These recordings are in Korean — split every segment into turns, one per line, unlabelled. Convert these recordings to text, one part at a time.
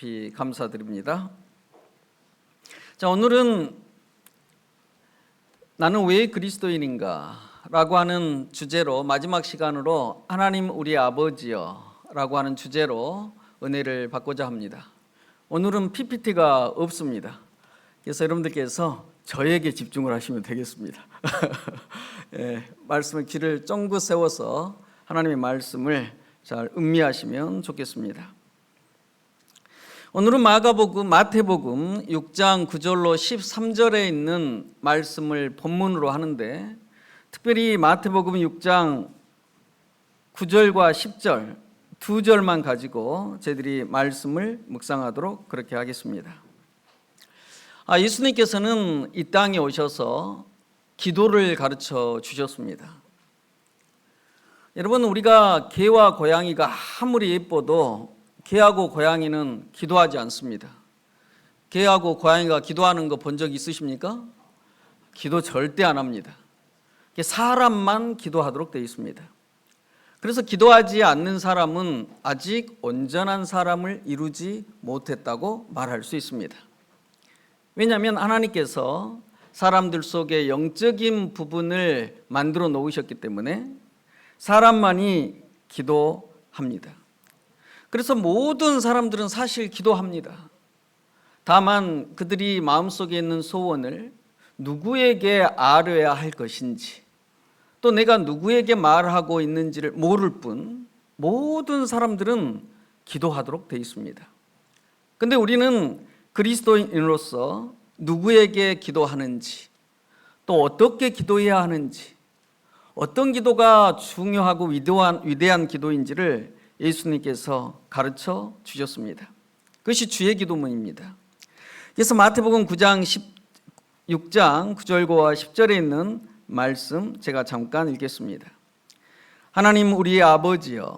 깊이 감사드립니다. 자, 오늘은 나는 왜 그리스도인인가 라고 하는 주제로 마지막 시간으로 하나님 우리 아버지여 라고 하는 주제로 은혜를 받고자 합니다. 오늘은 PPT가 없습니다. 그래서 여러분들께서 저에게 집중을 하시면 되겠습니다. 예, 말씀의 귀를 쫑긋 세워서 하나님의 말씀을 잘 음미하시면 좋겠습니다. 오늘은 마태복음 6장 9절로 13절에 있는 말씀을 본문으로 하는데, 특별히 마태복음 6장 9절과 10절 두 절만 가지고 저희들이 말씀을 묵상하도록 그렇게 하겠습니다. 예수님께서는 이 땅에 오셔서 기도를 가르쳐 주셨습니다. 여러분, 우리가 개와 고양이가 아무리 예뻐도 개하고 고양이는 기도하지 않습니다. 개하고 고양이가 기도하는 거 본 적 있으십니까? 기도 절대 안 합니다. 사람만 기도하도록 되어 있습니다. 그래서 기도하지 않는 사람은 아직 온전한 사람을 이루지 못했다고 말할 수 있습니다. 왜냐하면 하나님께서 사람들 속에 영적인 부분을 만들어 놓으셨기 때문에 사람만이 기도합니다. 그래서 모든 사람들은 사실 기도합니다. 다만 그들이 마음속에 있는 소원을 누구에게 아뢰야 할 것인지, 또 내가 누구에게 말하고 있는지를 모를 뿐 모든 사람들은 기도하도록 되어 있습니다. 그런데 우리는 그리스도인으로서 누구에게 기도하는지, 또 어떻게 기도해야 하는지, 어떤 기도가 중요하고 위대한 기도인지를 예수님께서 가르쳐 주셨습니다. 그것이 주의 기도문입니다. 그래서 마태복음 6장 9절과 10절에 있는 말씀 제가 잠깐 읽겠습니다. 하나님 우리의 아버지여,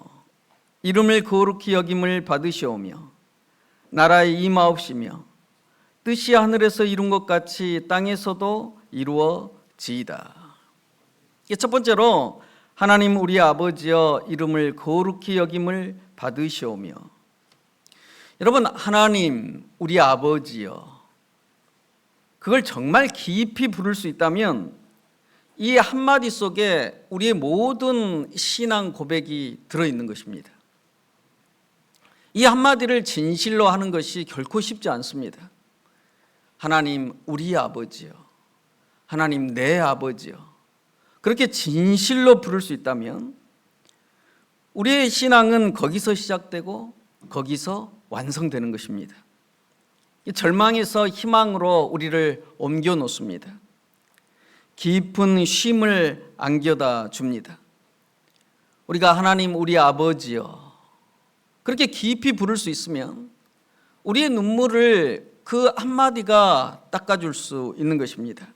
이름을 거룩히 여김을 받으시오며 나라에 임하옵시며 뜻이 하늘에서 이룬 것 같이 땅에서도 이루어지이다. 첫 번째로 하나님 우리 아버지여, 이름을 거룩히 여김을 받으시오며. 여러분, 하나님 우리 아버지여, 그걸 정말 깊이 부를 수 있다면 이 한마디 속에 우리의 모든 신앙 고백이 들어있는 것입니다. 이 한마디를 진실로 하는 것이 결코 쉽지 않습니다. 하나님 우리 아버지여, 하나님 내 아버지여, 그렇게 진실로 부를 수 있다면 우리의 신앙은 거기서 시작되고 거기서 완성되는 것입니다. 절망에서 희망으로 우리를 옮겨 놓습니다. 깊은 쉼을 안겨다 줍니다. 우리가 하나님 우리 아버지여 그렇게 깊이 부를 수 있으면 우리의 눈물을 그 한마디가 닦아줄 수 있는 것입니다.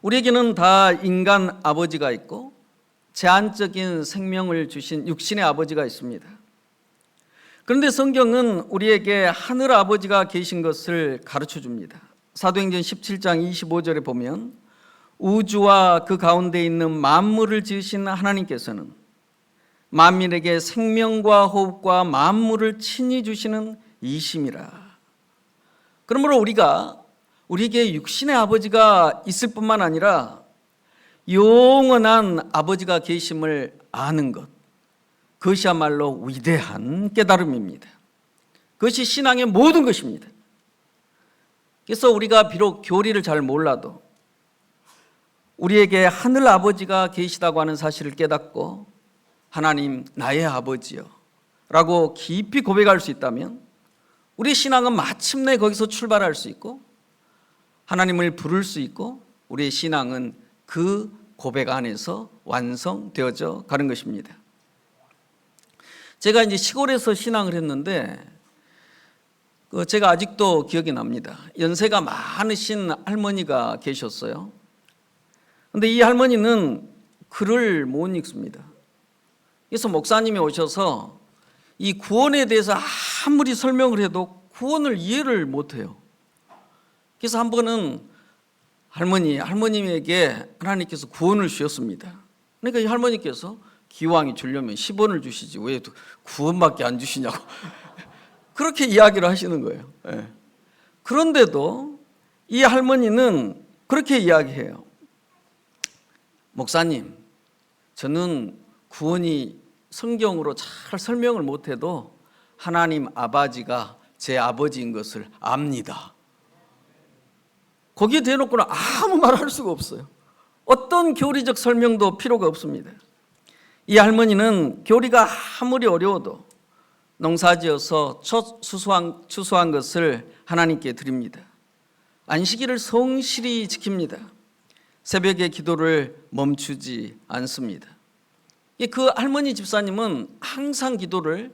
우리에게는 다 인간 아버지가 있고 제한적인 생명을 주신 육신의 아버지가 있습니다. 그런데 성경은 우리에게 하늘 아버지가 계신 것을 가르쳐 줍니다. 사도행전 17장 25절에 보면 우주와 그 가운데 있는 만물을 지으신 하나님께서는 만민에게 생명과 호흡과 만물을 친히 주시는 이심이라. 그러므로 우리에게 육신의 아버지가 있을 뿐만 아니라 영원한 아버지가 계심을 아는 것, 그것이야말로 위대한 깨달음입니다. 그것이 신앙의 모든 것입니다. 그래서 우리가 비록 교리를 잘 몰라도 우리에게 하늘 아버지가 계시다고 하는 사실을 깨닫고 하나님 나의 아버지여 라고 깊이 고백할 수 있다면 우리 신앙은 마침내 거기서 출발할 수 있고 하나님을 부를 수 있고 우리의 신앙은 그 고백 안에서 완성되어져 가는 것입니다. 제가 이제 시골에서 신앙을 했는데 제가 아직도 기억이 납니다. 연세가 많으신 할머니가 계셨어요. 그런데 이 할머니는 글을 못 읽습니다. 그래서 목사님이 오셔서 이 구원에 대해서 아무리 설명을 해도 구원을 이해를 못해요. 그래서 한 번은 할머님에게 하나님께서 구원을 주셨습니다. 그러니까 이 할머니께서 기왕이 주려면 10원을 주시지 왜 구원밖에 안 주시냐고 그렇게 이야기를 하시는 거예요. 예. 그런데도 이 할머니는 그렇게 이야기해요. 목사님, 저는 구원이 성경으로 잘 설명을 못해도 하나님 아버지가 제 아버지인 것을 압니다. 거기에 대놓고는 아무 말 할 수가 없어요. 어떤 교리적 설명도 필요가 없습니다. 이 할머니는 교리가 아무리 어려워도 농사지어서 첫 추수한 것을 하나님께 드립니다. 안식일을 성실히 지킵니다. 새벽에 기도를 멈추지 않습니다. 그 할머니 집사님은 항상 기도를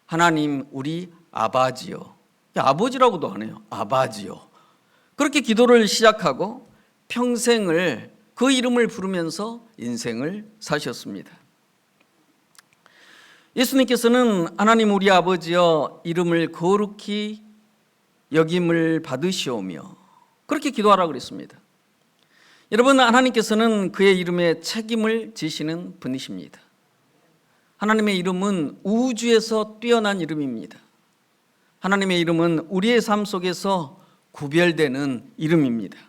하나님 우리 아버지요, 아버지라고도 안 해요. 아버지요. 그렇게 기도를 시작하고 평생을 그 이름을 부르면서 인생을 사셨습니다. 예수님께서는 하나님 우리 아버지여 이름을 거룩히 여김을 받으시오며 그렇게 기도하라고 그랬습니다. 여러분, 하나님께서는 그의 이름에 책임을 지시는 분이십니다. 하나님의 이름은 우주에서 뛰어난 이름입니다. 하나님의 이름은 우리의 삶 속에서 구별되는 이름입니다.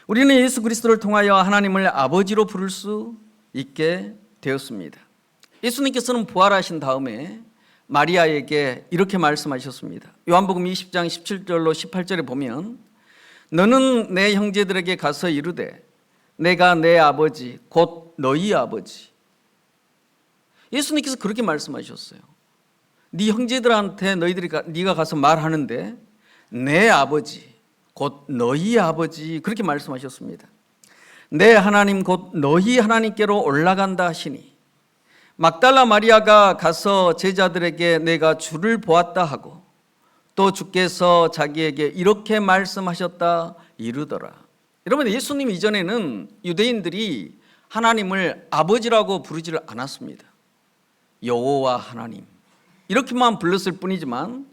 우리는 예수 그리스도를 통하여 하나님을 아버지로 부를 수 있게 되었습니다. 예수님께서는 부활하신 다음에 마리아에게 이렇게 말씀하셨습니다. 요한복음 20장 17절로 18절에 보면 너는 내 형제들에게 가서 이르되 내가 내 아버지 곧 너희 아버지. 예수님께서 그렇게 말씀하셨어요. 네 형제들한테 네가 가서 말하는데 내 아버지 곧 너희 아버지 그렇게 말씀하셨습니다. 내 하나님 곧 너희 하나님께로 올라간다 하시니 막달라 마리아가 가서 제자들에게 내가 주를 보았다 하고 또 주께서 자기에게 이렇게 말씀하셨다 이르더라. 여러분, 예수님 이전에는 유대인들이 하나님을 아버지라고 부르지를 않았습니다. 여호와 하나님 이렇게만 불렀을 뿐이지만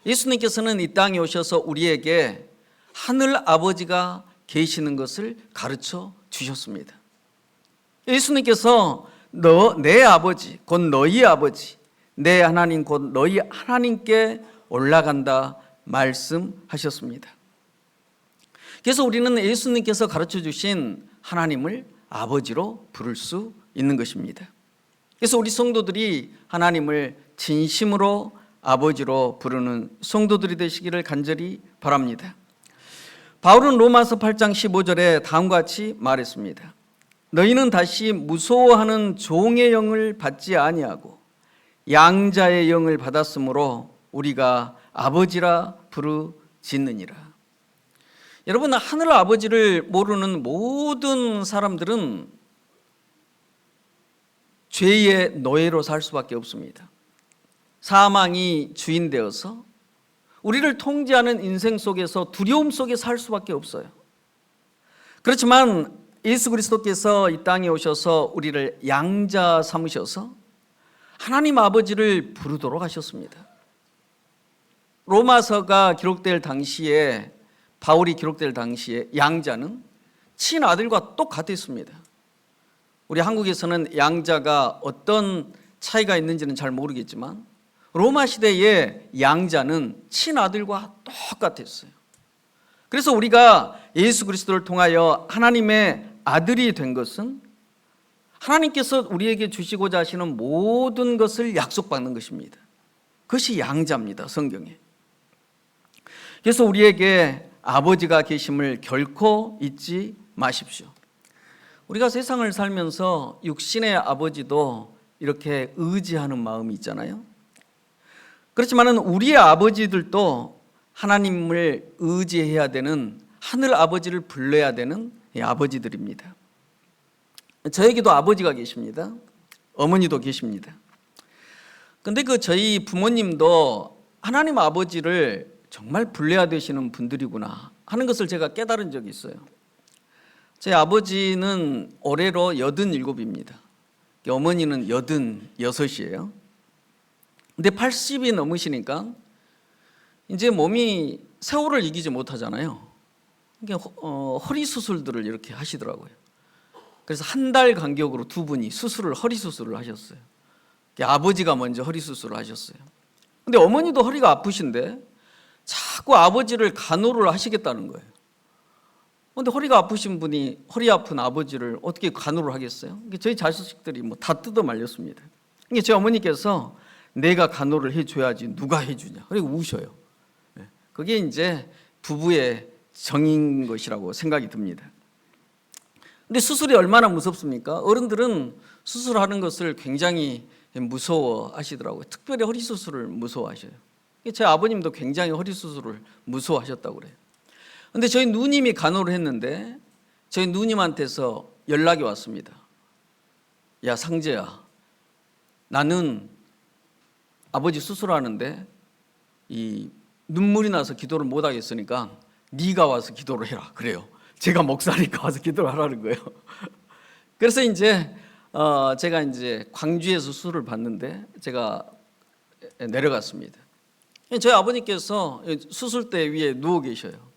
예수님께서는 이 땅에 오셔서 우리에게 하늘 아버지가 계시는 것을 가르쳐 주셨습니다. 예수님께서 내 아버지 곧 너희 아버지 내 하나님 곧 너희 하나님께 올라간다 말씀하셨습니다. 그래서 우리는 예수님께서 가르쳐 주신 하나님을 아버지로 부를 수 있는 것입니다. 그래서 우리 성도들이 하나님을 진심으로 아버지로 부르는 성도들이 되시기를 간절히 바랍니다. 바울은 로마서 8장 15절에 다음과 같이 말했습니다. 너희는 다시 무서워하는 종의 영을 받지 아니하고 양자의 영을 받았으므로 우리가 아버지라 부르짖느니라. 여러분, 하늘 아버지를 모르는 모든 사람들은 죄의 노예로 살 수밖에 없습니다. 사망이 주인 되어서 우리를 통제하는 인생 속에서 두려움 속에 살 수밖에 없어요. 그렇지만 예수 그리스도께서 이 땅에 오셔서 우리를 양자 삼으셔서 하나님 아버지를 부르도록 하셨습니다. 로마서가 기록될 당시에, 바울이 기록될 당시에 양자는 친아들과 똑같았습니다. 우리 한국에서는 양자가 어떤 차이가 있는지는 잘 모르겠지만 로마 시대의 양자는 친아들과 똑같았어요. 그래서 우리가 예수 그리스도를 통하여 하나님의 아들이 된 것은 하나님께서 우리에게 주시고자 하시는 모든 것을 약속받는 것입니다. 그것이 양자입니다, 성경에. 그래서 우리에게 아버지가 계심을 결코 잊지 마십시오. 우리가 세상을 살면서 육신의 아버지도 이렇게 의지하는 마음이 있잖아요. 그렇지만 우리의 아버지들도 하나님을 의지해야 되는, 하늘 아버지를 불러야 되는 아버지들입니다. 저에게도 아버지가 계십니다. 어머니도 계십니다. 근데 저희 부모님도 하나님 아버지를 정말 불러야 되시는 분들이구나 하는 것을 제가 깨달은 적이 있어요. 제 아버지는 올해로 87입니다. 어머니는 86이에요. 근데 80이 넘으시니까 이제 몸이 세월을 이기지 못하잖아요. 허리 수술들을 이렇게 하시더라고요. 그래서 한 달 간격으로 두 분이 허리 수술을 하셨어요. 아버지가 먼저 허리 수술을 하셨어요. 근데 어머니도 허리가 아프신데 자꾸 아버지를 간호를 하시겠다는 거예요. 근데 허리가 아프신 분이 허리 아픈 아버지를 어떻게 간호를 하겠어요? 저희 자식들이 뭐 다 뜯어 말렸습니다. 저희 어머니께서 내가 간호를 해줘야지 누가 해주냐. 그리고 우셔요. 그게 이제 부부의 정인 것이라고 생각이 듭니다. 근데 수술이 얼마나 무섭습니까? 어른들은 수술하는 것을 굉장히 무서워하시더라고요. 특별히 허리 수술을 무서워하셔요. 제 아버님도 굉장히 허리 수술을 무서워하셨다고 그래요. 근데 저희 누님이 간호를 했는데 저희 누님한테서 연락이 왔습니다. 야, 상재야, 나는 아버지 수술하는데 이 눈물이 나서 기도를 못 하겠으니까 네가 와서 기도를 해라. 그래요. 제가 목사니까 와서 기도를 하라는 거예요. 그래서 제가 광주에서 수술을 받는데 제가 내려갔습니다. 저희 아버님께서 수술대 위에 누워 계셔요.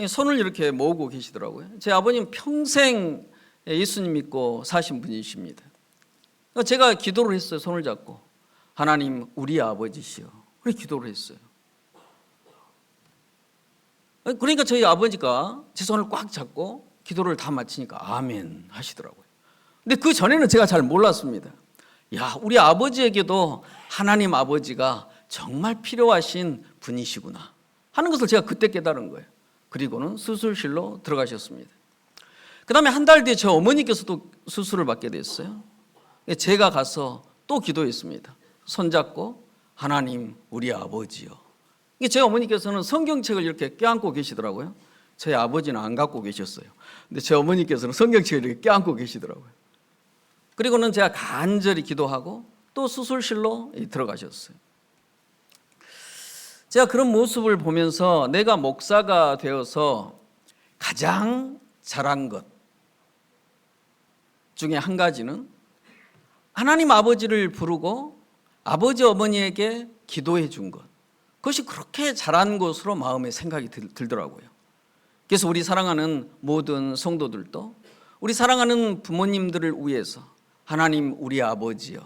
손을 이렇게 모으고 계시더라고요. 제 아버님 평생 예수님 믿고 사신 분이십니다. 제가 기도를 했어요. 손을 잡고 하나님 우리 아버지시여. 그렇게 기도를 했어요. 그러니까 저희 아버지가 제 손을 꽉 잡고 기도를 다 마치니까 아멘 하시더라고요. 근데 그 전에는 제가 잘 몰랐습니다. 야, 우리 아버지에게도 하나님 아버지가 정말 필요하신 분이시구나 하는 것을 제가 그때 깨달은 거예요. 그리고는 수술실로 들어가셨습니다. 그 다음에 한 달 뒤에 저 어머니께서도 수술을 받게 됐어요. 제가 가서 또 기도했습니다. 손잡고 하나님 우리 아버지요. 제 어머니께서는 성경책을 이렇게 껴안고 계시더라고요. 제 아버지는 안 갖고 계셨어요. 근데 제 어머니께서는 성경책을 이렇게 껴안고 계시더라고요. 그리고는 제가 간절히 기도하고 또 수술실로 들어가셨어요. 제가 그런 모습을 보면서 내가 목사가 되어서 가장 잘한 것 중에 한 가지는 하나님 아버지를 부르고 아버지 어머니에게 기도해 준 것. 그것이 그렇게 잘한 것으로 마음에 생각이 들더라고요. 그래서 우리 사랑하는 모든 성도들도 우리 사랑하는 부모님들을 위해서 하나님 우리 아버지요.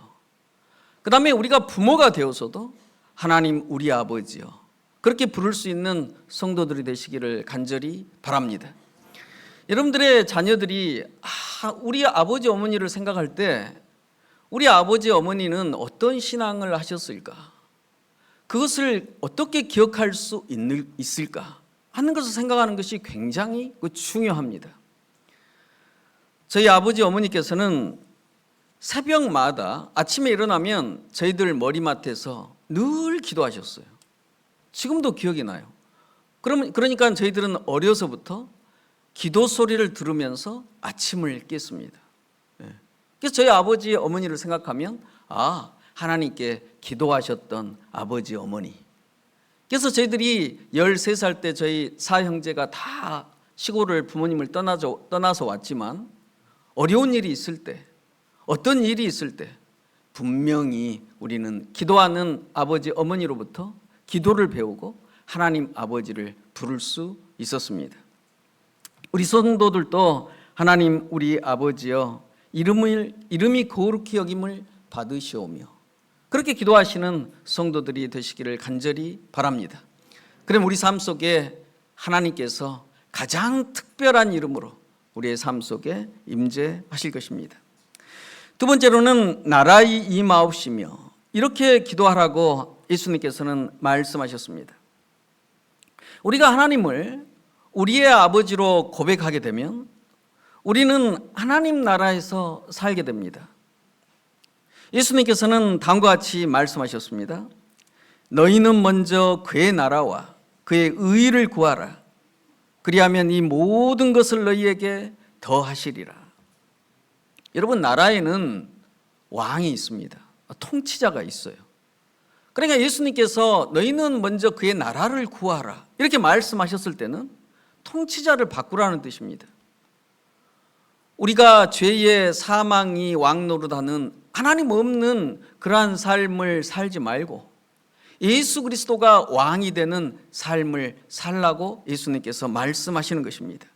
그 다음에 우리가 부모가 되어서도 하나님 우리 아버지요. 그렇게 부를 수 있는 성도들이 되시기를 간절히 바랍니다. 여러분들의 자녀들이 우리 아버지 어머니를 생각할 때 우리 아버지 어머니는 어떤 신앙을 하셨을까? 그것을 어떻게 기억할 수 있을까 하는 것을 생각하는 것이 굉장히 중요합니다. 저희 아버지 어머니께서는 새벽마다 아침에 일어나면 저희들 머리맡에서 늘 기도하셨어요. 지금도 기억이 나요. 그러니까 저희들은 어려서부터 기도 소리를 들으면서 아침을 깼습니다. 그래서 저희 아버지 어머니를 생각하면 하나님께 기도하셨던 아버지 어머니. 그래서 저희들이 13살 때 저희 사형제가 다 시골을 부모님을 떠나서 왔지만 어려운 일이 있을 때, 어떤 일이 있을 때 분명히 우리는 기도하는 아버지 어머니로부터 기도를 배우고 하나님 아버지를 부를 수 있었습니다. 우리 성도들도 하나님 우리 아버지여 이름이 거룩히 여김을 받으시오며 그렇게 기도하시는 성도들이 되시기를 간절히 바랍니다. 그럼 우리 삶 속에 하나님께서 가장 특별한 이름으로 우리의 삶 속에 임재하실 것입니다. 두 번째로는 나라의 임하옵시며 이렇게 기도하라고 예수님께서는 말씀하셨습니다. 우리가 하나님을 우리의 아버지로 고백하게 되면 우리는 하나님 나라에서 살게 됩니다. 예수님께서는 다음과 같이 말씀하셨습니다. 너희는 먼저 그의 나라와 그의 의를 구하라. 그리하면 이 모든 것을 너희에게 더하시리라. 여러분, 나라에는 왕이 있습니다. 통치자가 있어요. 그러니까 예수님께서 너희는 먼저 그의 나라를 구하라 이렇게 말씀하셨을 때는 통치자를 바꾸라는 뜻입니다. 우리가 죄의 사망이 왕노릇하는 하나님 없는 그러한 삶을 살지 말고 예수 그리스도가 왕이 되는 삶을 살라고 예수님께서 말씀하시는 것입니다.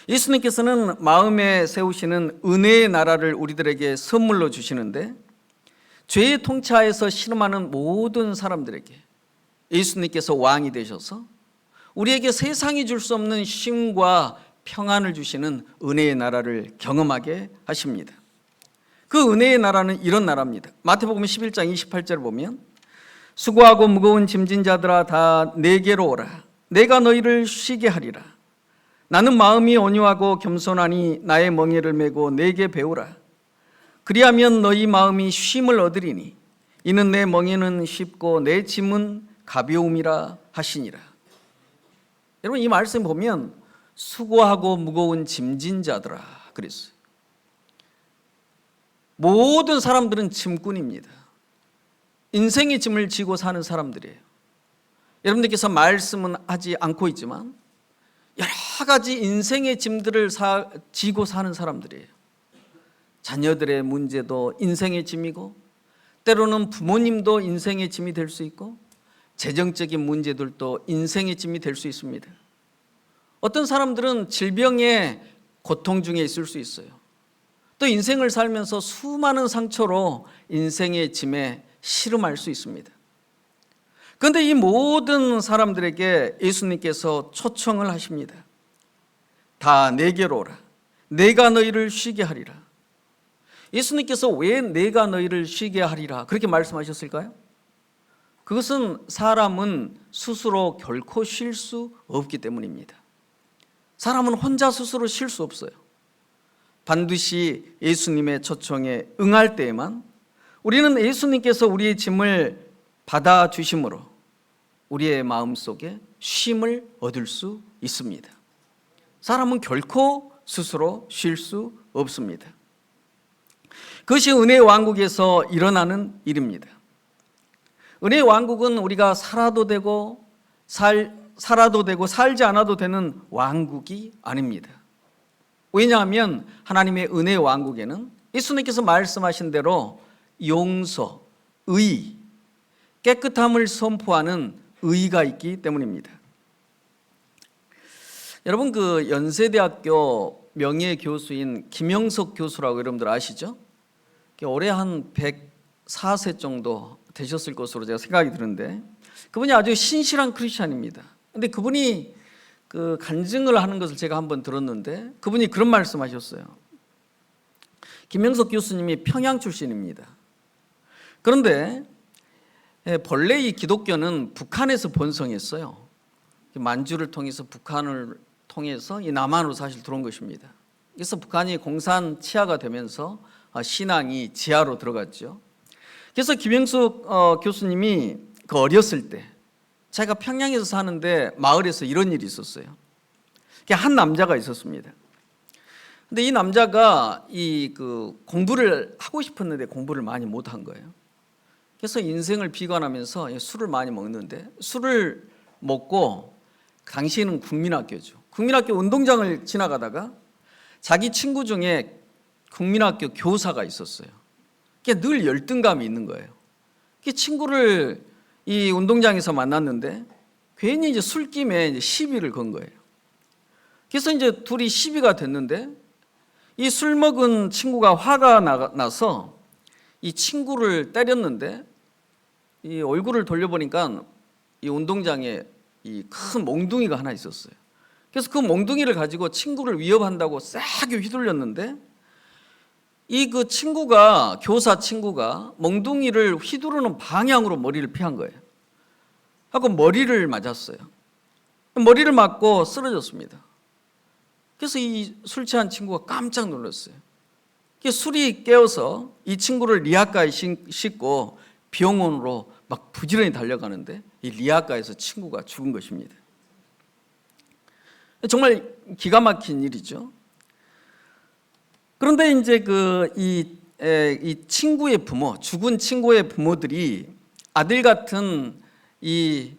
예수님께서는 마음에 세우시는 은혜의 나라를 우리들에게 선물로 주시는데 죄의 통치하에서 신음하는 모든 사람들에게 예수님께서 왕이 되셔서 우리에게 세상이 줄 수 없는 쉼과 평안을 주시는 은혜의 나라를 경험하게 하십니다. 그 은혜의 나라는 이런 나라입니다. 마태복음 11장 28절을 보면 수고하고 무거운 짐진 자들아 다 내게로 오라. 내가 너희를 쉬게 하리라. 나는 마음이 온유하고 겸손하니 나의 멍에를 메고 내게 배우라. 그리하면 너희 마음이 쉼을 얻으리니 이는 내 멍에는 쉽고 내 짐은 가벼움이라 하시니라. 여러분, 이 말씀 보면 수고하고 무거운 짐진 자들아 그랬어요. 모든 사람들은 짐꾼입니다. 인생의 짐을 지고 사는 사람들이에요. 여러분들께서 말씀은 하지 않고 있지만 여러 가지 인생의 짐들을 지고 사는 사람들이에요. 자녀들의 문제도 인생의 짐이고, 때로는 부모님도 인생의 짐이 될 수 있고, 재정적인 문제들도 인생의 짐이 될 수 있습니다. 어떤 사람들은 질병의 고통 중에 있을 수 있어요. 또 인생을 살면서 수많은 상처로 인생의 짐에 씨름할 수 있습니다. 그런데 이 모든 사람들에게 예수님께서 초청을 하십니다. 다 내게로 오라. 내가 너희를 쉬게 하리라. 예수님께서 왜 내가 너희를 쉬게 하리라 그렇게 말씀하셨을까요? 그것은 사람은 스스로 결코 쉴 수 없기 때문입니다. 사람은 혼자 스스로 쉴 수 없어요. 반드시 예수님의 초청에 응할 때에만 우리는 예수님께서 우리의 짐을 받아주심으로 우리의 마음속에 쉼을 얻을 수 있습니다. 사람은 결코 스스로 쉴 수 없습니다. 그것이 은혜의 왕국에서 일어나는 일입니다. 은혜의 왕국은 우리가 살아도 되고 살지 않아도 되는 왕국이 아닙니다. 왜냐하면 하나님의 은혜의 왕국에는 예수님께서 말씀하신 대로 용서, 의, 깨끗함을 선포하는 의가 있기 때문입니다. 여러분, 그 연세대학교 명예교수인 김영석 교수라고 여러분들 아시죠? 올해 한 104세 정도 되셨을 것으로 제가 생각이 드는데, 그분이 아주 신실한 크리스찬입니다. 근데 그분이 그 간증을 하는 것을 제가 한번 들었는데, 그분이 그런 말씀하셨어요. 김영석 교수님이 평양 출신입니다. 그런데 본래 이 기독교는 북한에서 번성했어요. 만주를 통해서 북한을 통해서 이 남한으로 사실 들어온 것입니다. 그래서 북한이 공산 치하가 되면서 신앙이 지하로 들어갔죠. 그래서 김영숙 교수님이 그 어렸을 때 자기가 평양에서 사는데 마을에서 이런 일이 있었어요. 한 남자가 있었습니다. 근데 이 남자가 그 공부를 하고 싶었는데 공부를 많이 못한 거예요. 그래서 인생을 비관하면서 술을 많이 먹는데, 술을 먹고 당시에는 국민학교죠. 국민학교 운동장을 지나가다가 자기 친구 중에 국민학교 교사가 있었어요. 늘 열등감이 있는 거예요. 친구를 이 운동장에서 만났는데 괜히 이제 술김에 이제 시비를 건 거예요. 그래서 이제 둘이 시비가 됐는데, 이 술 먹은 친구가 화가 나서 이 친구를 때렸는데, 이 얼굴을 돌려보니까 이 운동장에 이 큰 몽둥이가 하나 있었어요. 그래서 그 몽둥이를 가지고 친구를 위협한다고 세게 휘둘렸는데, 이 그 친구가, 교사 친구가 몽둥이를 휘두르는 방향으로 머리를 피한 거예요. 하고 머리를 맞았어요. 머리를 맞고 쓰러졌습니다. 그래서 이 술 취한 친구가 깜짝 놀랐어요. 술이 깨어서 이 친구를 리아카에 싣고 병원으로 막 부지런히 달려가는데, 이 리아카에서 친구가 죽은 것입니다. 정말 기가 막힌 일이죠. 그런데 이제 이 친구의 부모, 죽은 친구의 부모들이 아들 같은 이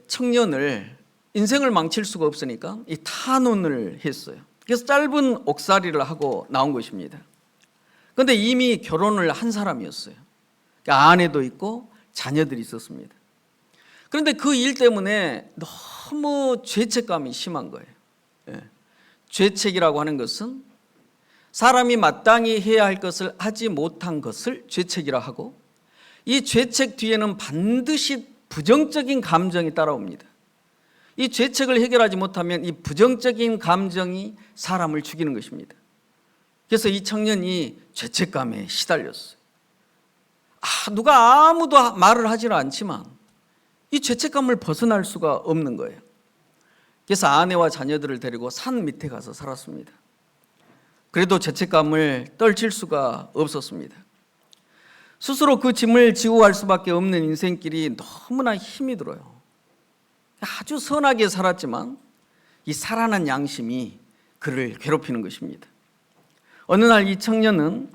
청년을, 인생을 망칠 수가 없으니까 이 탄원을 했어요. 그래서 짧은 옥살이를 하고 나온 것입니다. 그런데 이미 결혼을 한 사람이었어요. 아내도 있고 자녀들이 있었습니다. 그런데 그 일 때문에 너무 죄책감이 심한 거예요. 죄책이라고 하는 것은 사람이 마땅히 해야 할 것을 하지 못한 것을 죄책이라 하고, 이 죄책 뒤에는 반드시 부정적인 감정이 따라옵니다. 이 죄책을 해결하지 못하면 이 부정적인 감정이 사람을 죽이는 것입니다. 그래서 이 청년이 죄책감에 시달렸어요. 누가 아무도 말을 하지는 않지만 이 죄책감을 벗어날 수가 없는 거예요. 그래서 아내와 자녀들을 데리고 산 밑에 가서 살았습니다. 그래도 죄책감을 떨칠 수가 없었습니다. 스스로 그 짐을 지고 갈 수밖에 없는 인생길이 너무나 힘이 들어요. 아주 선하게 살았지만 이 살아난 양심이 그를 괴롭히는 것입니다. 어느 날 이 청년은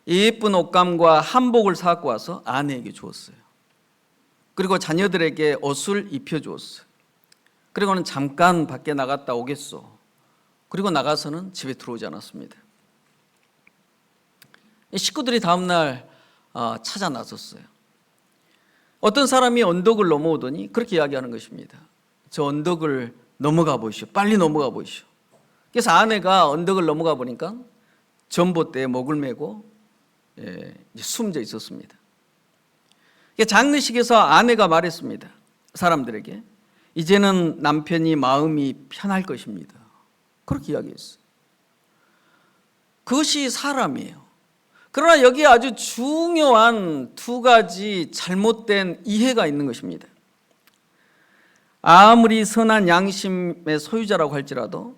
예쁜 옷감과 한복을 사갖고 와서 아내에게 주었어요. 그리고 자녀들에게 옷을 입혀주었어요. 그리고는 잠깐 밖에 나갔다 오겠소. 그리고 나가서는 집에 들어오지 않았습니다. 식구들이 다음날 찾아 나섰어요. 어떤 사람이 언덕을 넘어오더니 그렇게 이야기하는 것입니다. 저 언덕을 넘어가 보시오. 빨리 넘어가 보시오. 그래서 아내가 언덕을 넘어가 보니까 전봇대에 목을 메고 숨져 있었습니다. 장례식에서 아내가 말했습니다. 사람들에게 이제는 남편이 마음이 편할 것입니다. 그렇게 이야기했어요. 그것이 사람이에요. 그러나 여기에 아주 중요한 두 가지 잘못된 이해가 있는 것입니다. 아무리 선한 양심의 소유자라고 할지라도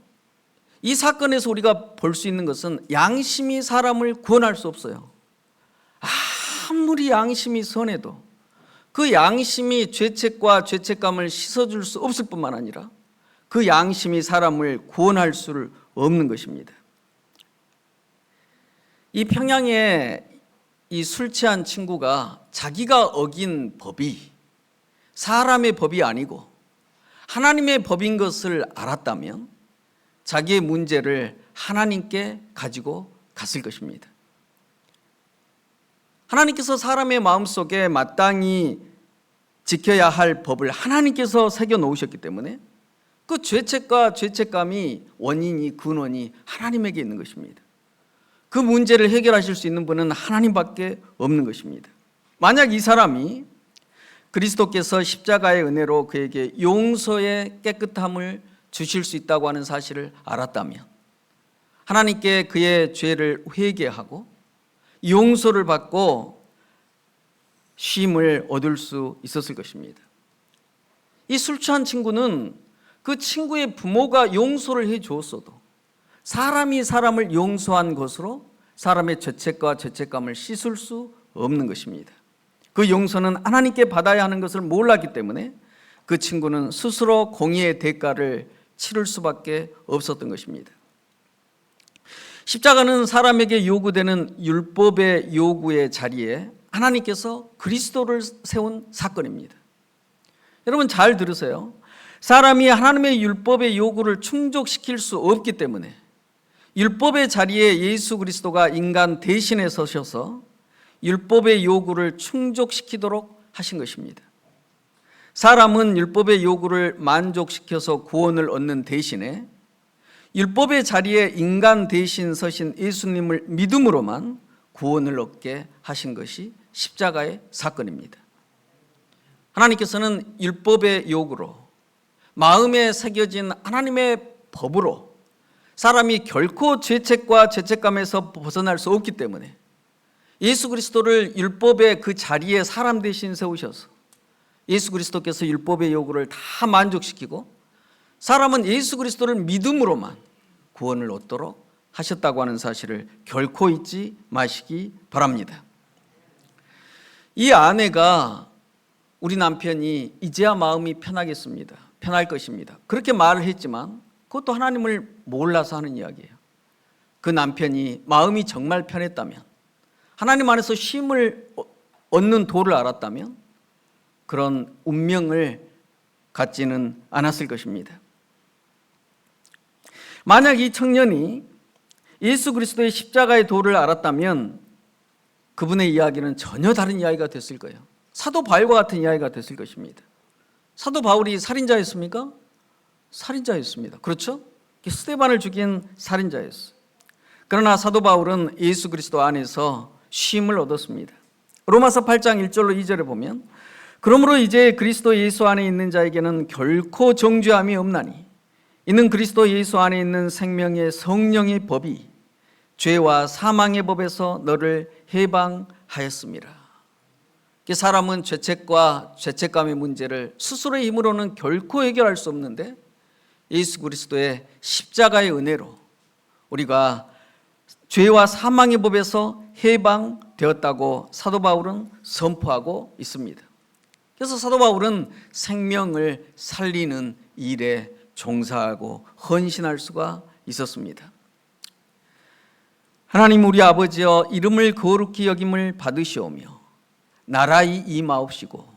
이 사건에서 우리가 볼 수 있는 것은 양심이 사람을 구원할 수 없어요. 아무리 양심이 선해도 그 양심이 죄책과 죄책감을 씻어줄 수 없을 뿐만 아니라 그 양심이 사람을 구원할 수를 없는 것입니다. 이 평양에 이 술 취한 친구가 자기가 어긴 법이 사람의 법이 아니고 하나님의 법인 것을 알았다면 자기의 문제를 하나님께 가지고 갔을 것입니다. 하나님께서 사람의 마음속에 마땅히 지켜야 할 법을 하나님께서 새겨 놓으셨기 때문에 그 죄책과 죄책감이 원인이 근원이 하나님에게 있는 것입니다. 그 문제를 해결하실 수 있는 분은 하나님밖에 없는 것입니다. 만약 이 사람이 그리스도께서 십자가의 은혜로 그에게 용서의 깨끗함을 주실 수 있다고 하는 사실을 알았다면 하나님께 그의 죄를 회개하고 용서를 받고 쉼을 얻을 수 있었을 것입니다. 이 술 취한 친구는 그 친구의 부모가 용서를 해 주었어도 사람이 사람을 용서한 것으로 사람의 죄책과 죄책감을 씻을 수 없는 것입니다. 그 용서는 하나님께 받아야 하는 것을 몰랐기 때문에 그 친구는 스스로 공의의 대가를 치를 수밖에 없었던 것입니다. 십자가는 사람에게 요구되는 율법의 요구의 자리에 하나님께서 그리스도를 세운 사건입니다. 여러분 잘 들으세요. 사람이 하나님의 율법의 요구를 충족시킬 수 없기 때문에 율법의 자리에 예수 그리스도가 인간 대신에 서셔서 율법의 요구를 충족시키도록 하신 것입니다. 사람은 율법의 요구를 만족시켜서 구원을 얻는 대신에 율법의 자리에 인간 대신 서신 예수님을 믿음으로만 구원을 얻게 하신 것이 십자가의 사건입니다. 하나님께서는 율법의 요구로 마음에 새겨진 하나님의 법으로 사람이 결코 죄책과 죄책감에서 벗어날 수 없기 때문에 예수 그리스도를 율법의 그 자리에 사람 대신 세우셔서 예수 그리스도께서 율법의 요구를 다 만족시키고 사람은 예수 그리스도를 믿음으로만 구원을 얻도록 하셨다고 하는 사실을 결코 잊지 마시기 바랍니다. 이 아내가 우리 남편이 이제야 마음이 편하겠습니다. 편할 것입니다. 그렇게 말을 했지만 그것도 하나님을 몰라서 하는 이야기예요. 그 남편이 마음이 정말 편했다면 하나님 안에서 쉼을 얻는 도를 알았다면 그런 운명을 갖지는 않았을 것입니다. 만약 이 청년이 예수 그리스도의 십자가의 도를 알았다면 그분의 이야기는 전혀 다른 이야기가 됐을 거예요. 사도 바울과 같은 이야기가 됐을 것입니다. 사도 바울이 살인자였습니까? 살인자였습니다. 그렇죠? 스데반을 죽인 살인자였어요. 그러나 사도 바울은 예수 그리스도 안에서 쉼을 얻었습니다. 로마서 8장 1절로 2절에 보면 그러므로 이제 그리스도 예수 안에 있는 자에게는 결코 정죄함이 없나니 이는 그리스도 예수 안에 있는 생명의 성령의 법이 죄와 사망의 법에서 너를 해방하였습니다. 사람은 죄책과 죄책감의 문제를 스스로의 힘으로는 결코 해결할 수 없는데 예수 그리스도의 십자가의 은혜로 우리가 죄와 사망의 법에서 해방되었다고 사도 바울은 선포하고 있습니다. 그래서 사도 바울은 생명을 살리는 일에 종사하고 헌신할 수가 있었습니다. 하나님 우리 아버지여 이름을 거룩히 여김을 받으시오며 나라의 임하옵시고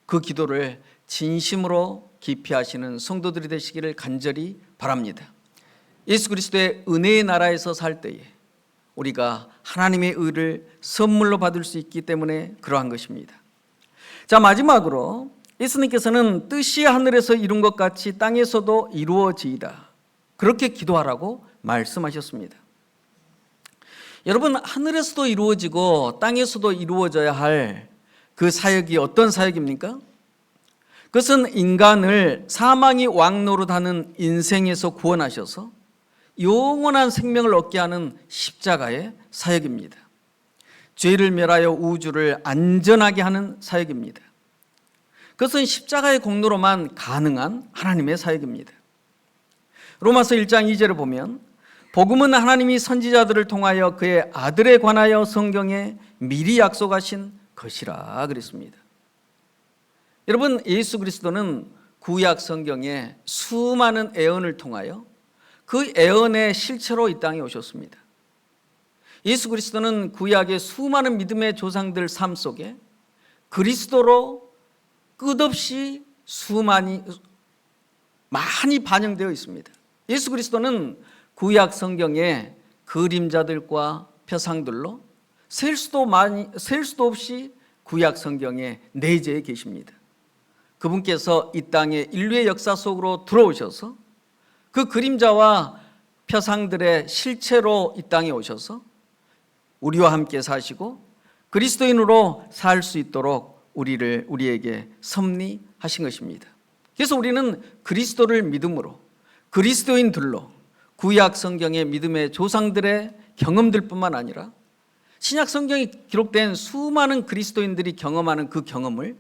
그 기도를 진심으로 깊이 하시는 성도들이 되시기를 간절히 바랍니다. 예수 그리스도의 은혜의 나라에서 살 때에 우리가 하나님의 의를 선물로 받을 수 있기 때문에 그러한 것입니다. 자, 마지막으로 예수님께서는 뜻이 하늘에서 이룬 것 같이 땅에서도 이루어지이다 그렇게 기도하라고 말씀하셨습니다. 여러분, 하늘에서도 이루어지고 땅에서도 이루어져야 할 그 사역이 어떤 사역입니까? 그것은 인간을 사망이 왕노릇하는 인생에서 구원하셔서 영원한 생명을 얻게 하는 십자가의 사역입니다. 죄를 멸하여 우주를 안전하게 하는 사역입니다. 그것은 십자가의 공로로만 가능한 하나님의 사역입니다. 로마서 1장 2절을 보면 복음은 하나님이 선지자들을 통하여 그의 아들에 관하여 성경에 미리 약속하신 것이라 그랬습니다. 여러분, 예수 그리스도는 구약 성경에 수많은 애언을 통하여 그 애언의 실체로 이 땅에 오셨습니다. 예수 그리스도는 구약의 수많은 믿음의 조상들 삶 속에 그리스도로 끝없이 많이 반영되어 있습니다. 예수 그리스도는 구약 성경의 그림자들과 표상들로 셀 수도 없이 구약 성경에 내재해 계십니다. 그분께서 이 땅의 인류의 역사 속으로 들어오셔서 그 그림자와 표상들의 실체로 이 땅에 오셔서 우리와 함께 사시고 그리스도인으로 살 수 있도록 우리에게 섭리하신 것입니다. 그래서 우리는 그리스도를 믿음으로 그리스도인들로 구약 성경의 믿음의 조상들의 경험들뿐만 아니라 신약 성경에 기록된 수많은 그리스도인들이 경험하는 그 경험을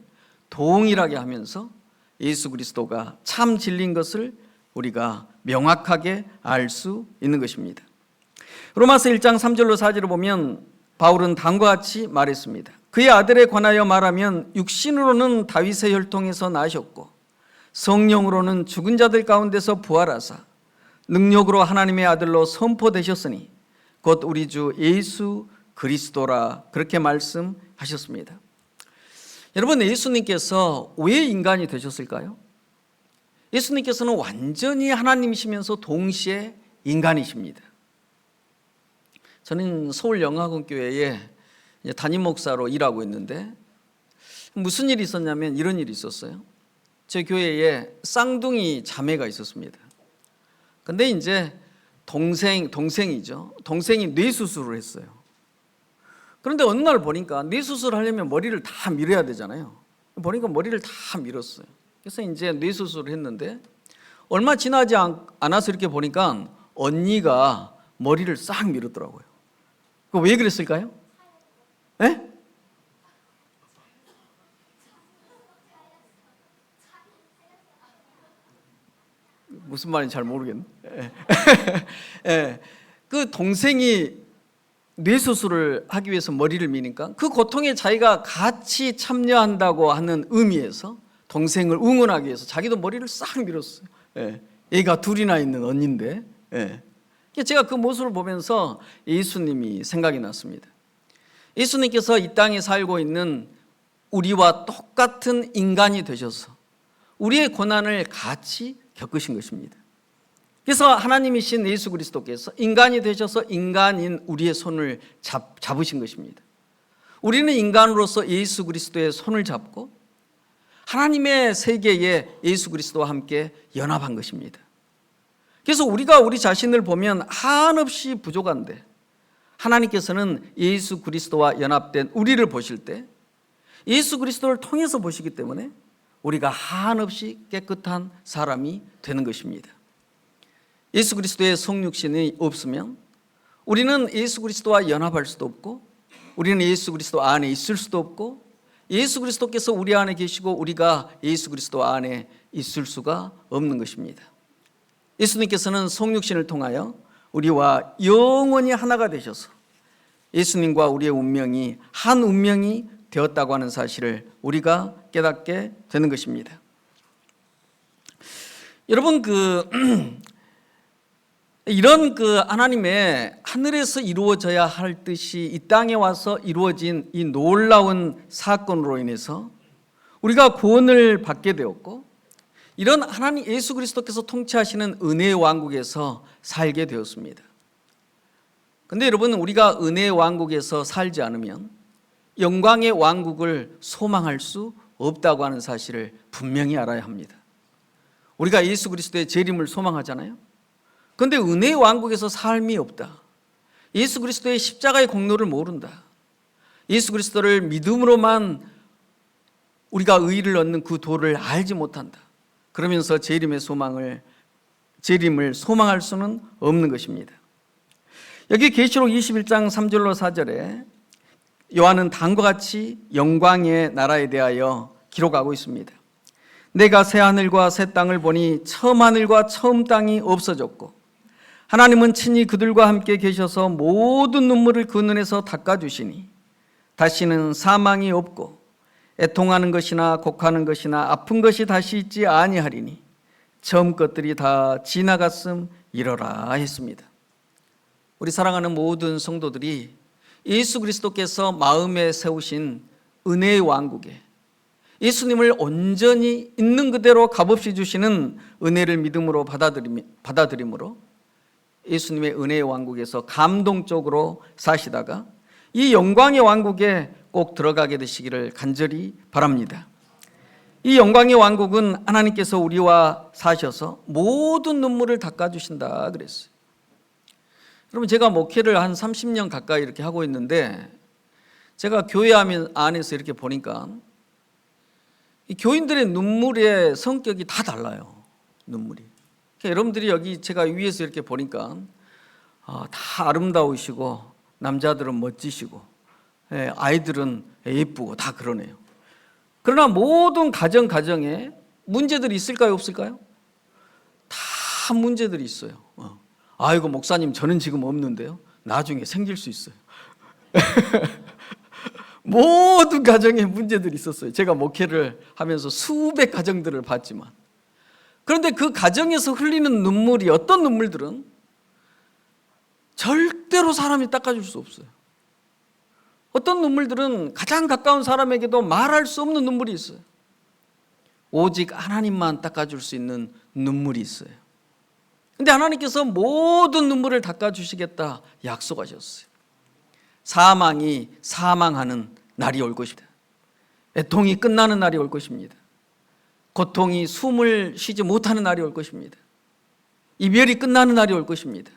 동일하게 하면서 예수 그리스도가 참 진리인 것을 우리가 명확하게 알 수 있는 것입니다. 로마서 1장 3절로 4절을 보면 바울은 다음과 같이 말했습니다. 그의 아들에 관하여 말하면 육신으로는 다윗의 혈통에서 나셨고 성령으로는 죽은 자들 가운데서 부활하사 능력으로 하나님의 아들로 선포되셨으니 곧 우리 주 예수 그리스도라 그렇게 말씀하셨습니다. 여러분, 예수님께서 왜 인간이 되셨을까요? 예수님께서는 완전히 하나님이시면서 동시에 인간이십니다. 저는 서울영화관교회에 담임 목사로 일하고 있는데 무슨 일이 있었냐면 이런 일이 있었어요. 제 교회에 쌍둥이 자매가 있었습니다. 근데 이제 동생이죠. 동생이 뇌수술을 했어요. 그런데 어느 날 보니까 뇌수술을 하려면 머리를 다 밀어야 되잖아요. 보니까 머리를 다 밀었어요. 그래서 이제 뇌수술을 했는데 얼마 지나지 않아서 이렇게 보니까 언니가 머리를 싹 밀었더라고요. 왜 그랬을까요? 네? 무슨 말인지 잘 모르겠네. 그 동생이 뇌수술을 하기 위해서 머리를 미니까 그 고통에 자기가 같이 참여한다고 하는 의미에서 동생을 응원하기 위해서 자기도 머리를 싹 밀었어요. 애가 둘이나 있는 언니인데. 제가 그 모습을 보면서 예수님이 생각이 났습니다. 예수님께서 이 땅에 살고 있는 우리와 똑같은 인간이 되셔서 우리의 고난을 같이 겪으신 것입니다. 그래서 하나님이신 예수 그리스도께서 인간이 되셔서 인간인 우리의 손을 잡으신 것입니다. 우리는 인간으로서 예수 그리스도의 손을 잡고 하나님의 세계에 예수 그리스도와 함께 연합한 것입니다. 그래서 우리가 우리 자신을 보면 한없이 부족한데 하나님께서는 예수 그리스도와 연합된 우리를 보실 때 예수 그리스도를 통해서 보시기 때문에 우리가 한없이 깨끗한 사람이 되는 것입니다. 예수 그리스도의 성육신이 없으면 우리는 예수 그리스도와 연합할 수도 없고, 우리는 예수 그리스도 안에 있을 수도 없고, 예수 그리스도께서 우리 안에 계시고 우리가 예수 그리스도 안에 있을 수가 없는 것입니다. 예수님께서는 성육신을 통하여 우리와 영원히 하나가 되셔서 예수님과 우리의 운명이 한 운명이 되었다고 하는 사실을 우리가 깨닫게 되는 것입니다. 여러분, 이런 하나님의 하늘에서 이루어져야 할 뜻이 이 땅에 와서 이루어진 이 놀라운 사건으로 인해서 우리가 구원을 받게 되었고, 이런 하나님 예수 그리스도께서 통치하시는 은혜의 왕국에서 살게 되었습니다. 그런데 여러분, 우리가 은혜의 왕국에서 살지 않으면 영광의 왕국을 소망할 수 없다고 하는 사실을 분명히 알아야 합니다. 우리가 예수 그리스도의 재림을 소망하잖아요. 그런데 은혜의 왕국에서 삶이 없다. 예수 그리스도의 십자가의 공로를 모른다. 예수 그리스도를 믿음으로만 우리가 의를 얻는 그 도를 알지 못한다. 그러면서 재림을 소망할 수는 없는 것입니다. 여기 계시록 21장 3절로 4절에 요한은 다음과 같이 영광의 나라에 대하여 기록하고 있습니다. 내가 새 하늘과 새 땅을 보니 처음 하늘과 처음 땅이 없어졌고 하나님은 친히 그들과 함께 계셔서 모든 눈물을 그 눈에서 닦아주시니 다시는 사망이 없고 애통하는 것이나 곡하는 것이나 아픈 것이 다시 있지 아니하리니 처음 것들이 다 지나갔음이러라 했습니다. 우리 사랑하는 모든 성도들이 예수 그리스도께서 마음에 세우신 은혜의 왕국에 예수님을 온전히 있는 그대로 값없이 주시는 은혜를 믿음으로 받아들임으로 예수님의 은혜의 왕국에서 감동적으로 사시다가 이 영광의 왕국에 꼭 들어가게 되시기를 간절히 바랍니다. 이 영광의 왕국은 하나님께서 우리와 사셔서 모든 눈물을 닦아주신다 그랬어요. 여러분, 제가 목회를 한 30년 가까이 이렇게 하고 있는데 제가 교회 안에서 이렇게 보니까 이 교인들의 눈물의 성격이 다 달라요. 눈물이. 그러니까 여러분들이 여기 제가 위에서 이렇게 보니까 다 아름다우시고 남자들은 멋지시고 아이들은 예쁘고 다 그러네요. 그러나 모든 가정에 문제들이 있을까요, 없을까요? 다 문제들이 있어요. 아이고 목사님, 저는 지금 없는데요. 나중에 생길 수 있어요. 모든 가정에 문제들이 있었어요. 제가 목회를 하면서 수백 가정들을 봤지만, 그런데 그 가정에서 흘리는 눈물이, 어떤 눈물들은 절대로 사람이 닦아줄 수 없어요. 어떤 눈물들은 가장 가까운 사람에게도 말할 수 없는 눈물이 있어요. 오직 하나님만 닦아줄 수 있는 눈물이 있어요. 그런데 하나님께서 모든 눈물을 닦아주시겠다 약속하셨어요. 사망이 사망하는 날이 올 것입니다. 애통이 끝나는 날이 올 것입니다. 고통이 숨을 쉬지 못하는 날이 올 것입니다. 이별이 끝나는 날이 올 것입니다.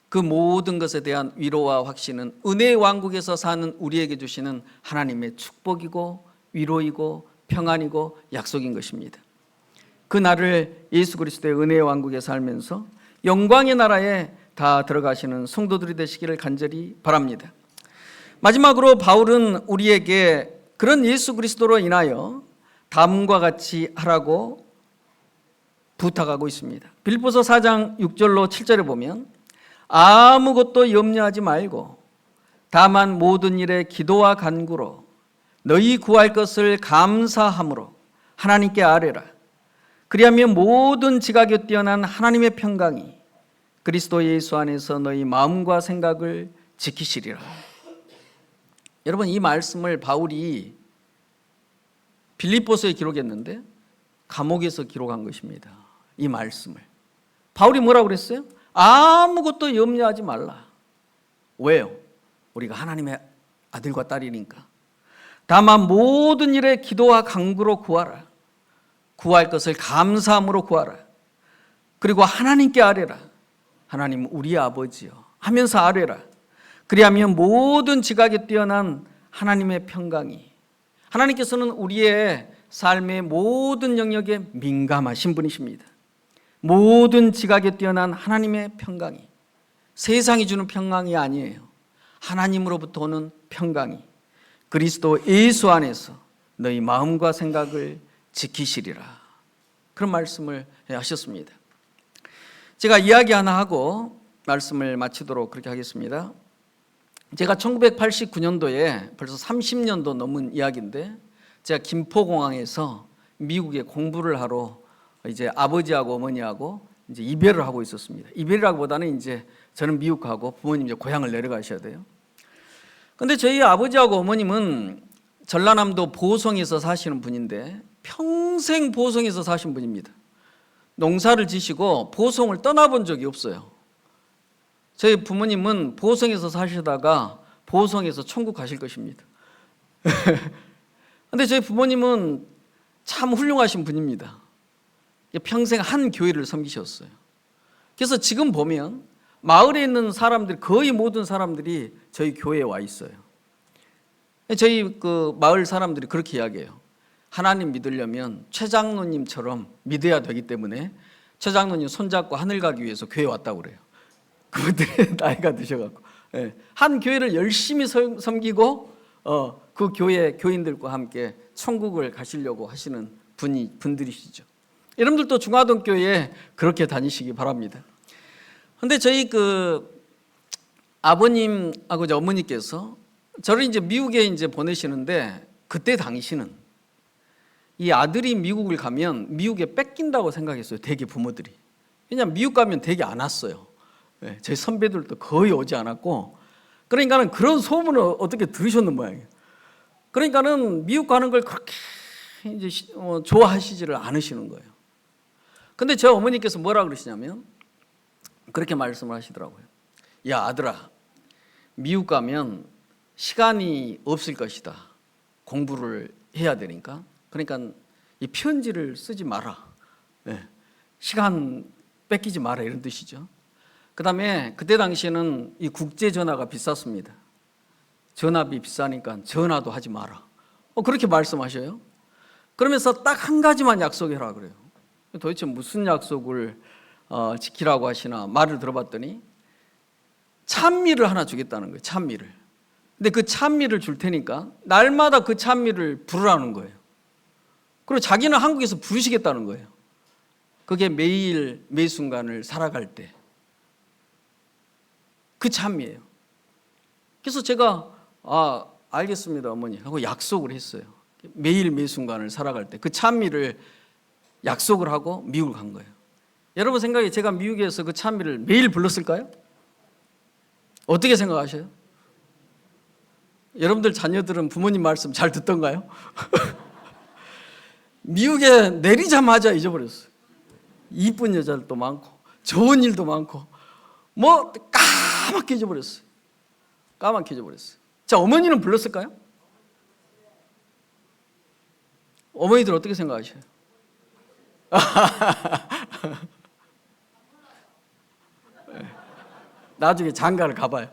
그 모든 것에 대한 위로와 확신은 은혜의 왕국에서 사는 우리에게 주시는 하나님의 축복이고 위로이고 평안이고 약속인 것입니다. 그 날을 예수 그리스도의 은혜의 왕국에 살면서 영광의 나라에 다 들어가시는 성도들이 되시기를 간절히 바랍니다. 마지막으로 바울은 우리에게 그런 예수 그리스도로 인하여 다음과 같이 하라고 부탁하고 있습니다. 빌립보서 4장 6절로 7절에 보면 아무것도 염려하지 말고 다만 모든 일에 기도와 간구로 너희 구할 것을 감사함으로 하나님께 아뢰라. 그리하면 모든 지각에 뛰어난 하나님의 평강이 그리스도 예수 안에서 너희 마음과 생각을 지키시리라. 여러분, 이 말씀을 바울이 빌립보서에 기록했는데 감옥에서 기록한 것입니다. 이 말씀을 바울이 뭐라고 그랬어요? 아무것도 염려하지 말라. 왜요? 우리가 하나님의 아들과 딸이니까. 다만 모든 일에 기도와 간구로 구하라. 구할 것을 감사함으로 구하라. 그리고 하나님께 아뢰라. 하나님 우리 아버지요 하면서 아뢰라. 그리하면 모든 지각에 뛰어난 하나님의 평강이, 하나님께서는 우리의 삶의 모든 영역에 민감하신 분이십니다. 모든 지각에 뛰어난 하나님의 평강이, 세상이 주는 평강이 아니에요. 하나님으로부터 오는 평강이 그리스도 예수 안에서 너희 마음과 생각을 지키시리라, 그런 말씀을 하셨습니다. 제가 이야기 하나 하고 말씀을 마치도록 그렇게 하겠습니다. 제가 1989년도에 벌써 30년도 넘은 이야기인데, 제가 김포공항에서 미국에 공부를 하러 이제 아버지하고 어머니하고 이제 이별을 하고 있었습니다. 이별이라기보다는 이제 저는 미국 가고 부모님 이제 고향을 내려가셔야 돼요. 근데 저희 아버지하고 어머님은 전라남도 보성에서 사시는 분인데 평생 보성에서 사신 분입니다. 농사를 지시고 보성을 떠나본 적이 없어요. 저희 부모님은 보성에서 사시다가 보성에서 천국 가실 것입니다. 그런데 저희 부모님은 참 훌륭하신 분입니다. 평생 한 교회를 섬기셨어요. 그래서 지금 보면 마을에 있는 사람들, 거의 모든 사람들이 저희 교회에 와 있어요. 저희 그 마을 사람들이 그렇게 이야기해요. 하나님 믿으려면 최 장로님처럼 믿어야 되기 때문에 최 장로님 손잡고 하늘 가기 위해서 교회 왔다고 그래요. 그분들이 나이가 드셔갖고 한 교회를 열심히 섬기고 그 교회 교인들과 함께 천국을 가시려고 하시는 분들이시죠. 여러분들도 중화동교회에 그렇게 다니시기 바랍니다. 그런데 저희 그 아버님하고 어머니께서 저를 이제 미국에 이제 보내시는데, 그때 당시는 이 아들이 미국을 가면 미국에 뺏긴다고 생각했어요. 대개 부모들이. 왜냐하면 미국 가면 대개 안 왔어요. 저희 선배들도 거의 오지 않았고, 그러니까는 그런 소문을 어떻게 들으셨는 모양이에요. 그러니까는 미국 가는 걸 그렇게 이제 좋아하시지를 않으시는 거예요. 근데 저 어머니께서 뭐라 그러시냐면 그렇게 말씀을 하시더라고요. 야 아들아, 미국 가면 시간이 없을 것이다. 공부를 해야 되니까. 그러니까 이 편지를 쓰지 마라. 시간 뺏기지 마라, 이런 뜻이죠. 그 다음에 그때 당시에는 이 국제전화가 비쌌습니다. 전화비 비싸니까 전화도 하지 마라. 그렇게 말씀하셔요. 그러면서 딱 한 가지만 약속해라 그래요. 도대체 무슨 약속을 지키라고 하시나 말을 들어봤더니 찬미를 하나 주겠다는 거예요. 찬미를. 근데 그 찬미를 줄 테니까 날마다 그 찬미를 부르라는 거예요. 그리고 자기는 한국에서 부르시겠다는 거예요. 그게 매일 매 순간을 살아갈 때 그 찬미예요. 그래서 제가 알겠습니다 어머니 하고 약속을 했어요. 매일 매 순간을 살아갈 때 그 찬미를 약속을 하고 미국을 간 거예요. 여러분 생각에 제가 미국에서 그 찬미를 매일 불렀을까요? 어떻게 생각하셔요? 여러분들 자녀들은 부모님 말씀 잘 듣던가요? 미국에 내리자마자 잊어버렸어요. 이쁜 여자들도 많고 좋은 일도 많고 뭐 까맣게 잊어버렸어요. 까맣게 잊어버렸어요. 자, 어머니는 불렀을까요? 어머니들 어떻게 생각하셔요? 나중에 장가를 가봐요.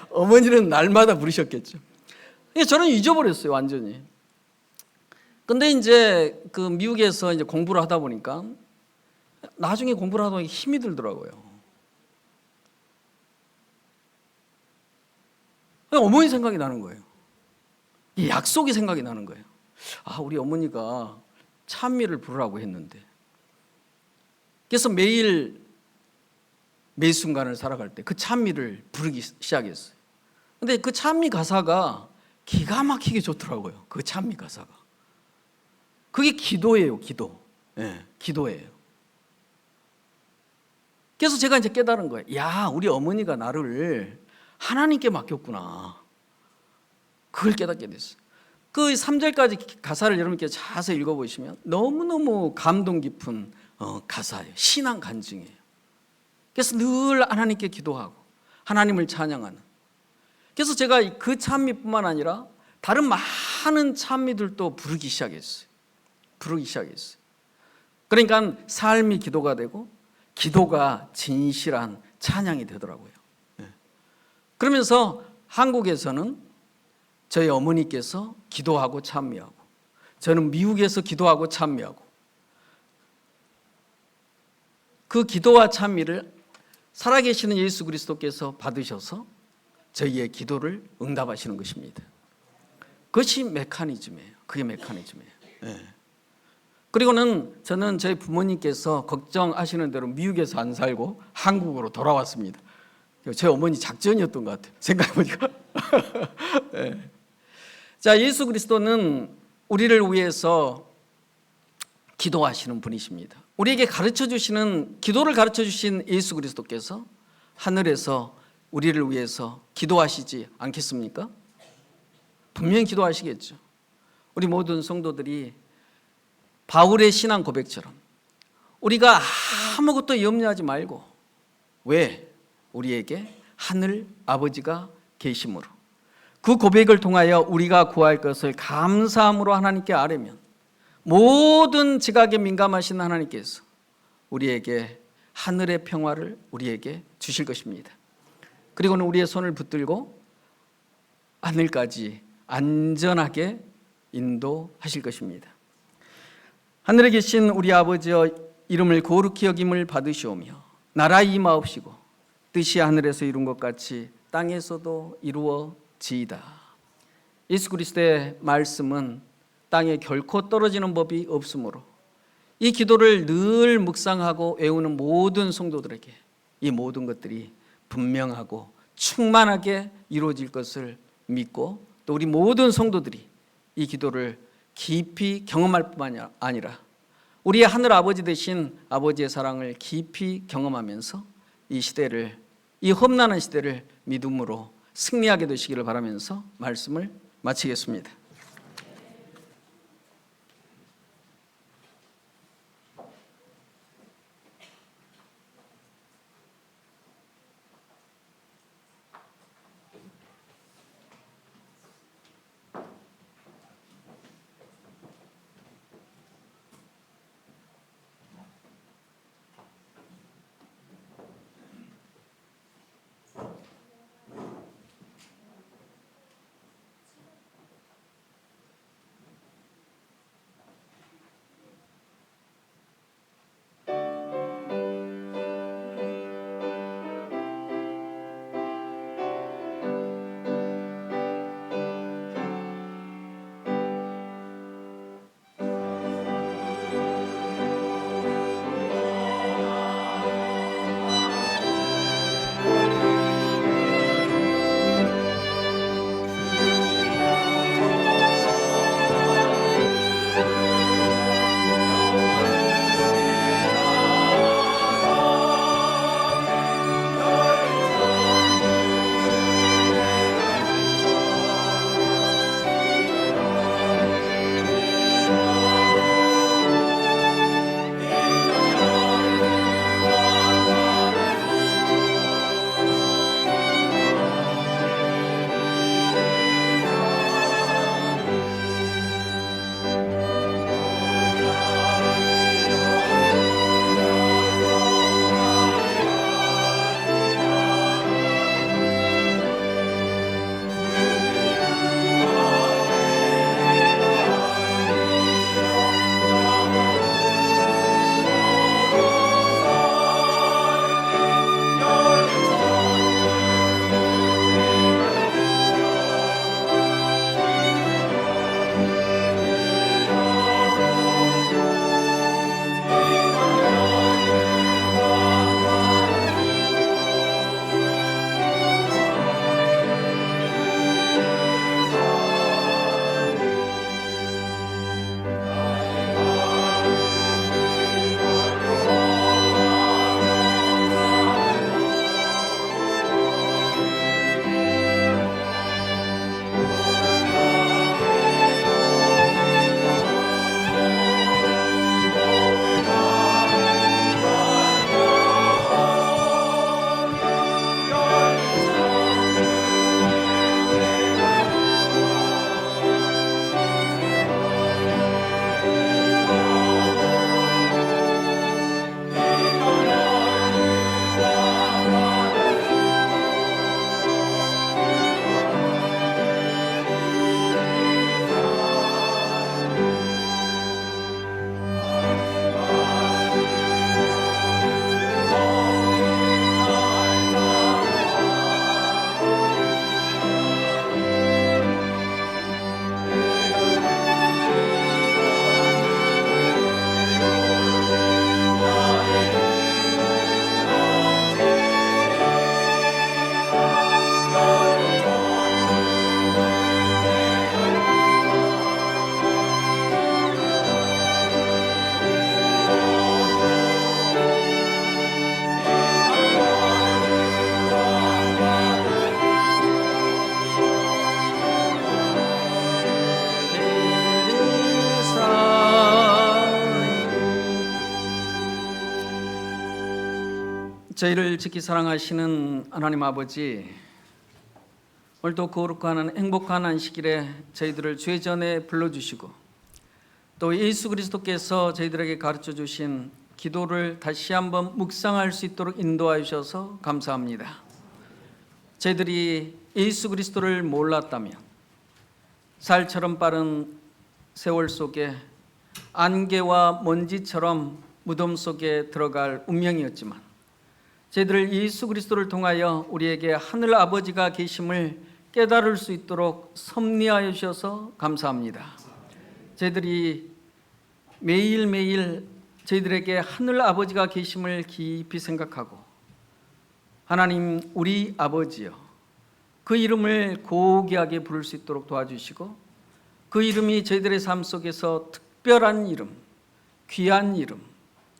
어머니는 날마다 부르셨겠죠. 저는 잊어버렸어요, 완전히. 근데 이제 그 미국에서 이제 공부를 하다 보니까 나중에 공부를 하다 보니까 힘이 들더라고요. 어머니 생각이 나는 거예요. 이 약속이 생각이 나는 거예요. 우리 어머니가 찬미를 부르라고 했는데. 그래서 매일 매 순간을 살아갈 때 그 찬미를 부르기 시작했어요. 근데 그 찬미 가사가 기가 막히게 좋더라고요. 그 찬미 가사가. 그게 기도예요, 기도. 기도예요. 그래서 제가 이제 깨달은 거예요. 야, 우리 어머니가 나를 하나님께 맡겼구나. 그걸 깨닫게 됐어요. 그 3절까지 가사를 여러분께 자세히 읽어보시면 너무너무 감동 깊은 가사예요. 신앙 간증이에요. 그래서 늘 하나님께 기도하고 하나님을 찬양하는. 그래서 제가 그 찬미뿐만 아니라 다른 많은 찬미들도 부르기 시작했어요. 그러니까 삶이 기도가 되고 기도가 진실한 찬양이 되더라고요. 그러면서 한국에서는 저희 어머니께서 기도하고 찬미하고, 저는 미국에서 기도하고 찬미하고, 그 기도와 찬미를 살아계시는 예수 그리스도께서 받으셔서 저희의 기도를 응답하시는 것입니다. 그것이 메커니즘이에요. 그게 메커니즘이에요. 네. 그리고는 저는 저희 부모님께서 걱정하시는 대로 미국에서 안 살고 한국으로 돌아왔습니다. 제 어머니 작전이었던 것 같아요. 생각해보니까. 네. 자, 예수 그리스도는 우리를 위해서 기도하시는 분이십니다. 우리에게 가르쳐 주시는, 기도를 가르쳐 주신 예수 그리스도께서 하늘에서 우리를 위해서 기도하시지 않겠습니까? 분명히 기도하시겠죠. 우리 모든 성도들이 바울의 신앙 고백처럼 우리가 아무것도 염려하지 말고, 왜? 우리에게 하늘 아버지가 계심으로, 그 고백을 통하여 우리가 구할 것을 감사함으로 하나님께 아뢰면 모든 지각에 민감하신 하나님께서 우리에게 하늘의 평화를 우리에게 주실 것입니다. 그리고는 우리의 손을 붙들고 하늘까지 안전하게 인도하실 것입니다. 하늘에 계신 우리 아버지여, 이름을 거룩히 여김을 받으시오며 나라 임하옵시고 뜻이 하늘에서 이룬 것 같이 땅에서도 이루어지이다. 예수 그리스도의 말씀은 땅에 결코 떨어지는 법이 없으므로 이 기도를 늘 묵상하고 외우는 모든 성도들에게 이 모든 것들이 분명하고 충만하게 이루어질 것을 믿고, 또 우리 모든 성도들이 이 기도를 깊이 경험할 뿐만 아니라 우리의 하늘 아버지 되신 아버지의 사랑을 깊이 경험하면서 이 시대를, 이 험난한 시대를 믿음으로 승리하게 되시기를 바라면서 말씀을 마치겠습니다. 저희를 지키 사랑하시는 하나님 아버지, 오늘도 거룩한 행복한 안식일에 저희들을 주의 전에 불러주시고 또 예수 그리스도께서 저희들에게 가르쳐 주신 기도를 다시 한번 묵상할 수 있도록 인도하여 주셔서 감사합니다. 저희들이 예수 그리스도를 몰랐다면 살처럼 빠른 세월 속에 안개와 먼지처럼 무덤 속에 들어갈 운명이었지만 저희들 예수 그리스도를 통하여 우리에게 하늘 아버지가 계심을 깨달을 수 있도록 섭리하여 주셔서 감사합니다. 저희들이 매일매일 저희들에게 하늘 아버지가 계심을 깊이 생각하고 하나님 우리 아버지여, 그 이름을 고귀하게 부를 수 있도록 도와주시고 그 이름이 저희들의 삶 속에서 특별한 이름, 귀한 이름,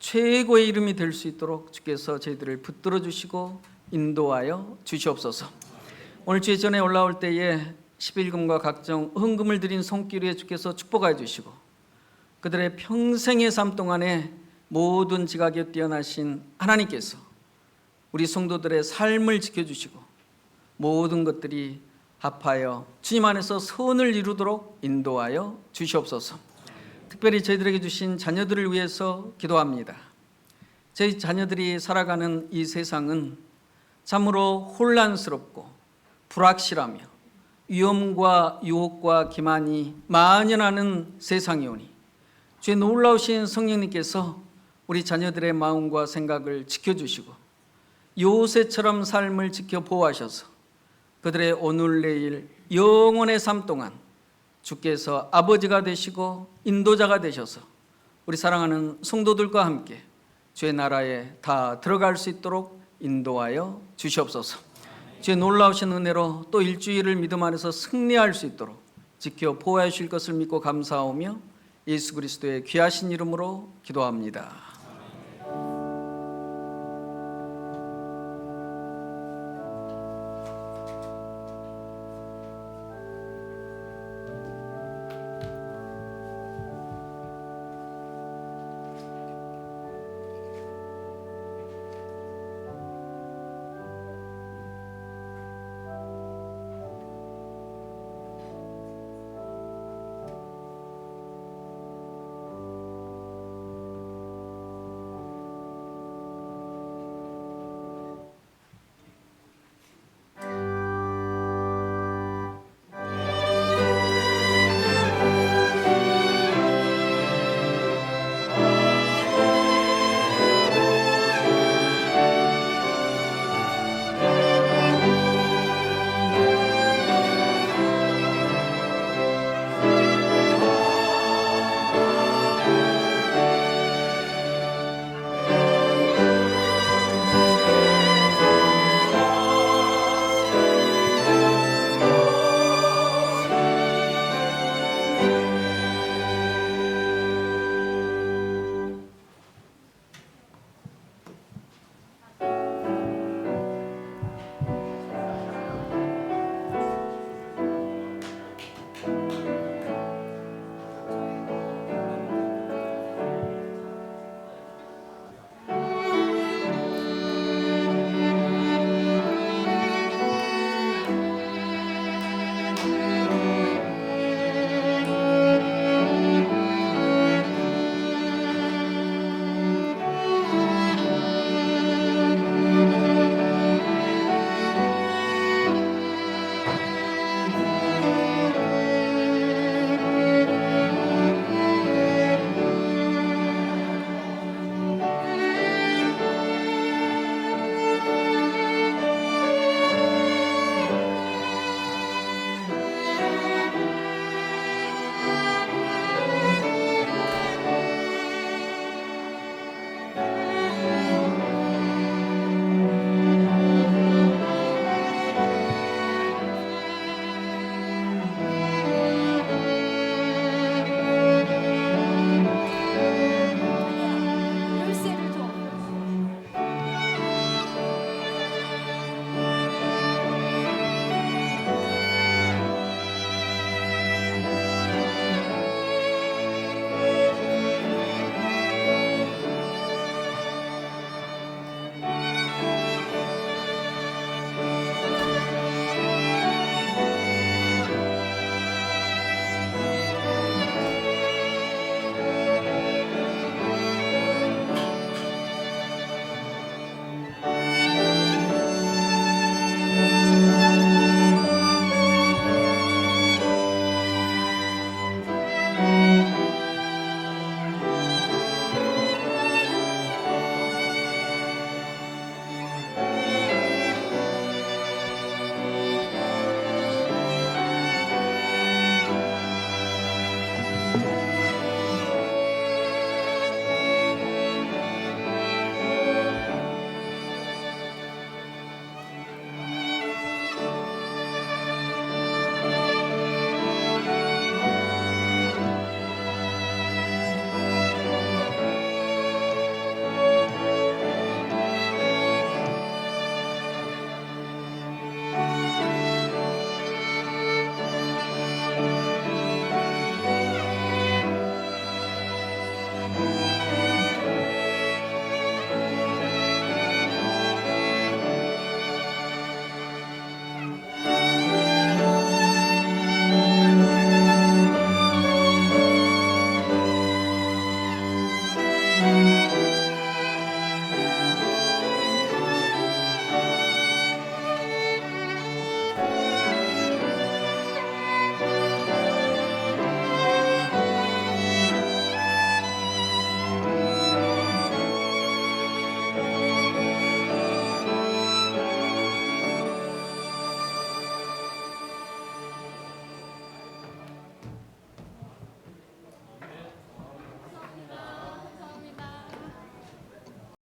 최고의 이름이 될 수 있도록 주께서 저희들을 붙들어 주시고 인도하여 주시옵소서. 오늘 주의 전에 올라올 때에 11금과 각종 헌금을 드린 손길 위에 주께서 축복하여 주시고 그들의 평생의 삶 동안에 모든 지각에 뛰어나신 하나님께서 우리 성도들의 삶을 지켜주시고 모든 것들이 합하여 주님 안에서 선을 이루도록 인도하여 주시옵소서. 특별히 저희들에게 주신 자녀들을 위해서 기도합니다. 저희 자녀들이 살아가는 이 세상은 참으로 혼란스럽고 불확실하며 위험과 유혹과 기만이 만연하는 세상이오니 주의 놀라우신 성령님께서 우리 자녀들의 마음과 생각을 지켜주시고 요새처럼 삶을 지켜 보호하셔서 그들의 오늘 내일 영원의 삶 동안 주께서 아버지가 되시고 인도자가 되셔서 우리 사랑하는 성도들과 함께 주의 나라에 다 들어갈 수 있도록 인도하여 주시옵소서. 주의 놀라우신 은혜로 또 일주일을 믿음 안에서 승리할 수 있도록 지켜 보호해 주실 것을 믿고 감사하며 예수 그리스도의 귀하신 이름으로 기도합니다.